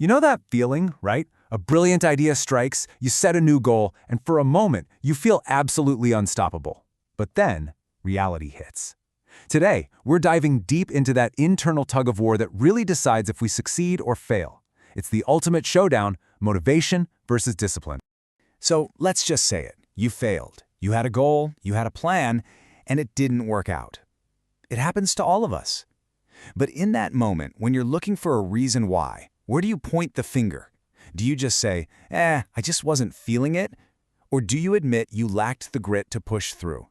You know that feeling, right? A brilliant idea strikes, you set a new goal, and for a moment, you feel absolutely unstoppable. But then, reality hits. Today, we're diving deep into that internal tug-of-war that really decides if we succeed or fail. It's the ultimate showdown, motivation versus discipline. So let's just say it. You failed. You had a goal, you had a plan, and it didn't work out. It happens to all of us. But in that moment, when you're looking for a reason why, where do you point the finger? Do you just say, I just wasn't feeling it? Or do you admit you lacked the grit to push through?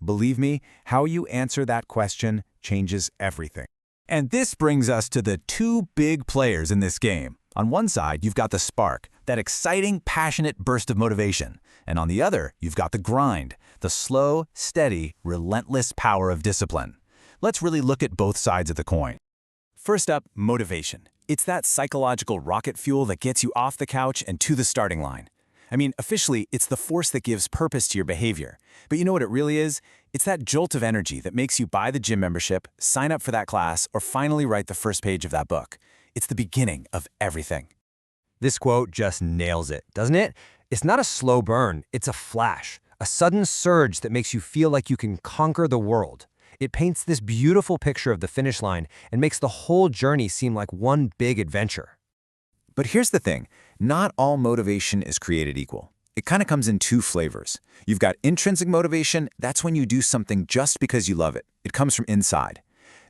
Believe me, how you answer that question changes everything. And this brings us to the two big players in this game. On one side, you've got the spark, that exciting, passionate burst of motivation. And on the other, you've got the grind, the slow, steady, relentless power of discipline. Let's really look at both sides of the coin. First up, motivation. It's that psychological rocket fuel that gets you off the couch and to the starting line. I mean, officially, it's the force that gives purpose to your behavior. But you know what it really is? It's that jolt of energy that makes you buy the gym membership, sign up for that class, or finally write the first page of that book. It's the beginning of everything. This quote just nails it, doesn't it? It's not a slow burn, it's a flash, a sudden surge that makes you feel like you can conquer the world. It paints this beautiful picture of the finish line and makes the whole journey seem like one big adventure. But here's the thing, not all motivation is created equal. It kind of comes in two flavors. You've got intrinsic motivation, that's when you do something just because you love it. It comes from inside.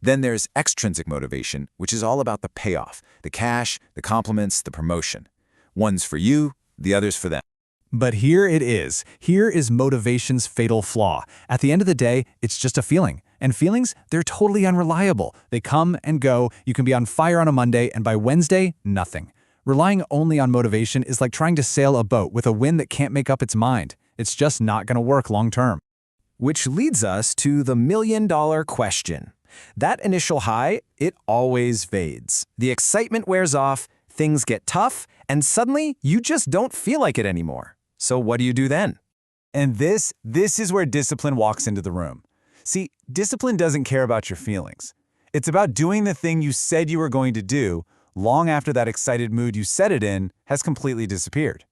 Then there's extrinsic motivation, which is all about the payoff, the cash, the compliments, the promotion. One's for you, the other's for them. But here it is. Here is motivation's fatal flaw. At the end of the day, it's just a feeling. And feelings, they're totally unreliable. They come and go. You can be on fire on a Monday, and by Wednesday, nothing. Relying only on motivation is like trying to sail a boat with a wind that can't make up its mind. It's just not going to work long term. Which leads us to the million-dollar question. That initial high, it always fades. The excitement wears off, things get tough, and suddenly you just don't feel like it anymore. So what do you do then? And this is where discipline walks into the room. See, discipline doesn't care about your feelings. It's about doing the thing you said you were going to do long after that excited mood you set it in has completely disappeared.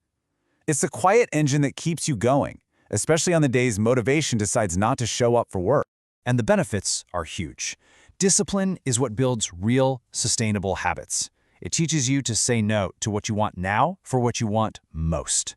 It's the quiet engine that keeps you going, especially on the days motivation decides not to show up for work. And the benefits are huge. Discipline is what builds real, sustainable habits. It teaches you to say no to what you want now for what you want most.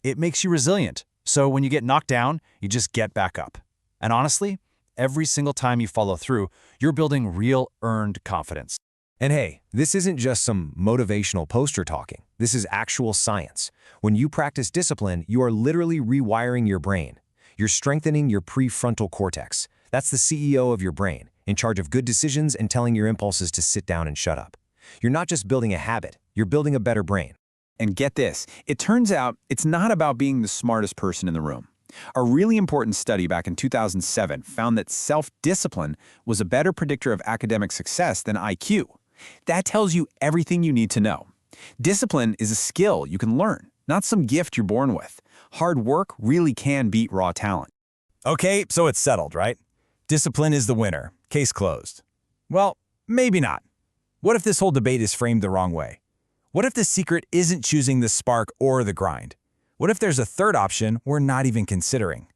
It makes you resilient, so when you get knocked down, you just get back up. And honestly, every single time you follow through, you're building real earned confidence. And hey, this isn't just some motivational poster talking. This is actual science. When you practice discipline, you are literally rewiring your brain. You're strengthening your prefrontal cortex. That's the CEO of your brain, in charge of good decisions and telling your impulses to sit down and shut up. You're not just building a habit, you're building a better brain. And get this, it turns out it's not about being the smartest person in the room. A really important study back in 2007 found that self-discipline was a better predictor of academic success than IQ. That tells you everything you need to know. Discipline is a skill you can learn, not some gift you're born with. Hard work really can beat raw talent. Okay, so it's settled, right? Discipline is the winner. Case closed. Well, maybe not. What if this whole debate is framed the wrong way? What if the secret isn't choosing the spark or the grind? What if there's a third option we're not even considering?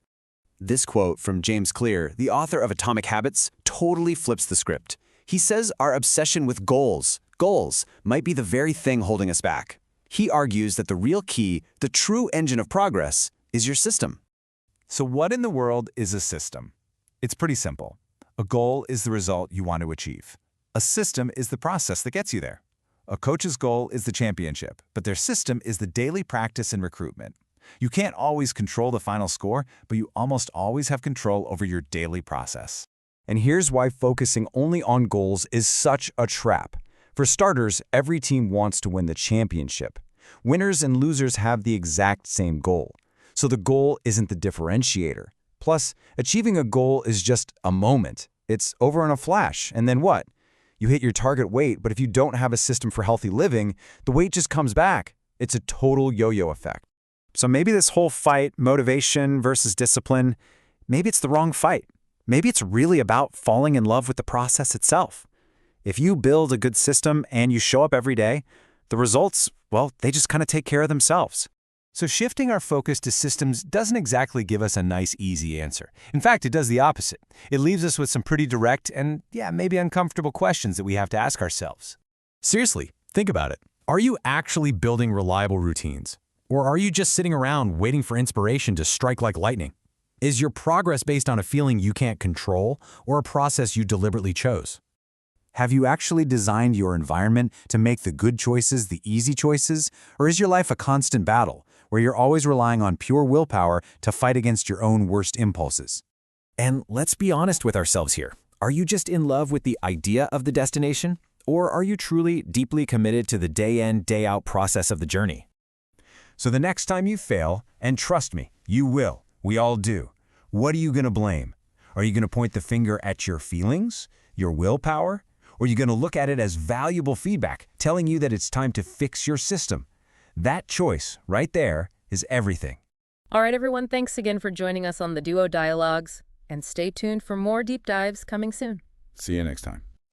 This quote from James Clear, the author of Atomic Habits, totally flips the script. He says our obsession with goals might be the very thing holding us back. He argues that the real key, the true engine of progress, is your system. So what in the world is a system? It's pretty simple. A goal is the result you want to achieve. A system is the process that gets you there. A coach's goal is the championship, but their system is the daily practice and recruitment. You can't always control the final score, but you almost always have control over your daily process. And here's why focusing only on goals is such a trap. For starters, every team wants to win the championship. Winners and losers have the exact same goal. So the goal isn't the differentiator. Plus, achieving a goal is just a moment. It's over in a flash, and then what? You hit your target weight, but if you don't have a system for healthy living, the weight just comes back. It's a total yo-yo effect. So maybe this whole fight, motivation versus discipline, maybe it's the wrong fight. Maybe it's really about falling in love with the process itself. If you build a good system and you show up every day, The results, well, they just kind of take care of themselves. So shifting our focus to systems doesn't exactly give us a nice, easy answer. In fact, it does the opposite. It leaves us with some pretty direct and, maybe uncomfortable questions that we have to ask ourselves. Seriously, think about it. Are you actually building reliable routines? Or are you just sitting around waiting for inspiration to strike like lightning? Is your progress based on a feeling you can't control or a process you deliberately chose? Have you actually designed your environment to make the good choices the easy choices? Or is your life a constant battle, where you're always relying on pure willpower to fight against your own worst impulses? And let's be honest with ourselves here. Are you just in love with the idea of the destination? Or are you truly deeply committed to the day-in, day-out process of the journey? So the next time you fail, and trust me, you will, we all do, what are you going to blame? Are you going to point the finger at your feelings, your willpower? Or are you going to look at it as valuable feedback, telling you that it's time to fix your system? That choice, right there, is everything. All right, everyone, thanks again for joining us on the Duo Dialogues, and stay tuned for more deep dives coming soon. See you next time.